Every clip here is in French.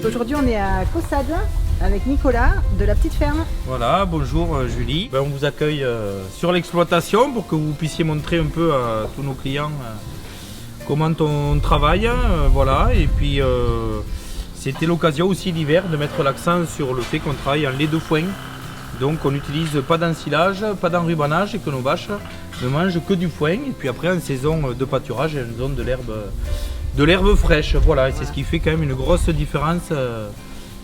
Aujourd'hui, on est à Caussade avec Nicolas de la petite ferme. Voilà, bonjour Julie. On vous accueille sur l'exploitation pour que vous puissiez montrer un peu à tous nos clients comment on travaille. Voilà, et puis c'était l'occasion aussi l'hiver de mettre l'accent sur le fait qu'on travaille en lait de foin. Donc on n'utilise pas d'ensilage, pas d'enrubanage et que nos vaches ne mangent que du foin. Et puis après en saison de pâturage, elles ont de l'herbe fraîche. Voilà, et c'est ce qui fait quand même une grosse différence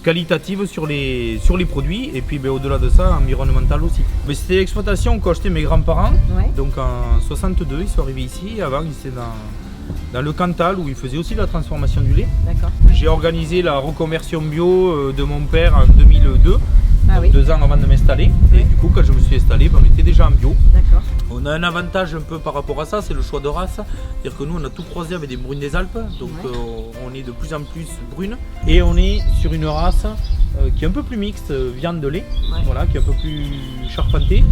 qualitative sur les produits. Et puis au-delà de ça, environnemental aussi. Mais c'était l'exploitation qu'ont acheté mes grands-parents. Ouais. Donc en 62, ils sont arrivés ici. Avant, ils étaient dans le Cantal où ils faisaient aussi la transformation du lait. D'accord. J'ai organisé la reconversion bio de mon père en 2002. Ah oui. 2 ans avant de m'installer. Et du coup, quand je me suis installé, on était déjà en bio. D'accord. On a un avantage un peu par rapport à ça, c'est le choix de race. C'est-à-dire que nous, on a tout croisé avec des brunes des Alpes. Donc on est de plus en plus brune. Et on est sur une race qui est un peu plus mixte, viande de lait, voilà, qui est un peu plus charpentée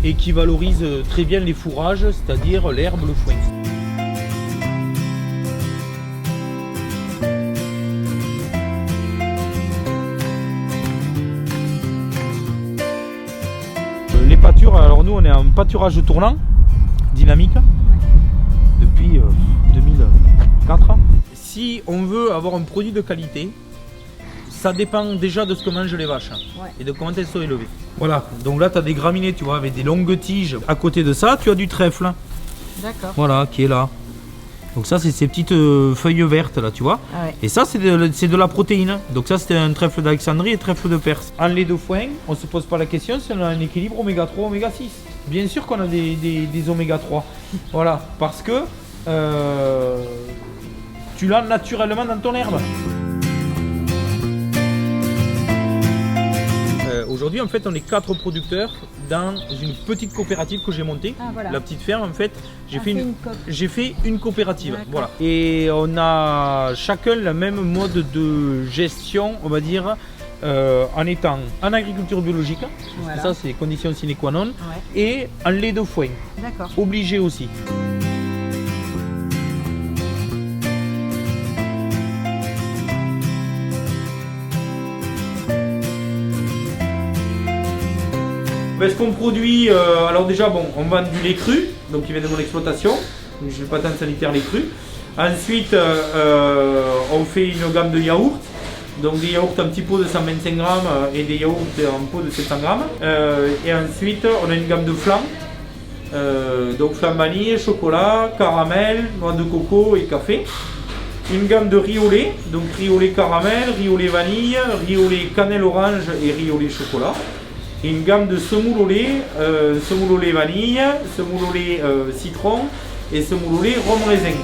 et qui valorise très bien les fourrages, c'est-à-dire l'herbe, le foin. Les pâtures, alors nous on est en pâturage tournant, dynamique, depuis 2004. Si on veut avoir un produit de qualité, ça dépend déjà de ce que mangent les vaches et de comment elles sont élevées. Voilà, donc là tu as des graminées, tu vois, avec des longues tiges. À côté de ça, tu as du trèfle. D'accord. Voilà, qui est là. Donc ça, c'est ces petites feuilles vertes là, tu vois. Ah ouais. Et ça, c'est de la protéine. Donc ça, c'était un trèfle d'Alexandrie et trèfle de Perse. En lait de foin, on ne se pose pas la question si on a un équilibre oméga 3, oméga 6. Bien sûr qu'on a des oméga 3. Voilà, parce que tu l'as naturellement dans ton herbe. Aujourd'hui, en fait, on est 4 producteurs dans une petite coopérative que j'ai montée. Ah, voilà. La petite ferme, en fait, j'ai fait une coopérative. D'accord. Voilà. Et on a chacun le même mode de gestion, on va dire, en étant en agriculture biologique. Voilà. Ça, c'est les conditions sine qua non. Ouais. Et en lait de foin. D'accord. Obligé aussi. Ce qu'on produit, alors déjà bon, on vend du lait cru, donc qui vient de mon exploitation, j'ai le patent sanitaire lait cru. Ensuite, on fait une gamme de yaourts, donc des yaourts un petit pot de 125 grammes et des yaourts en pot de 700 grammes. Et ensuite, on a une gamme de flan, donc flan vanille, chocolat, caramel, noix de coco et café. Une gamme de riz au lait, donc riz au lait caramel, riz au lait vanille, riz au lait cannelle orange et riz au lait chocolat. Et une gamme de semoule au lait vanille, semoule au lait citron et semoule au lait rhum raisin.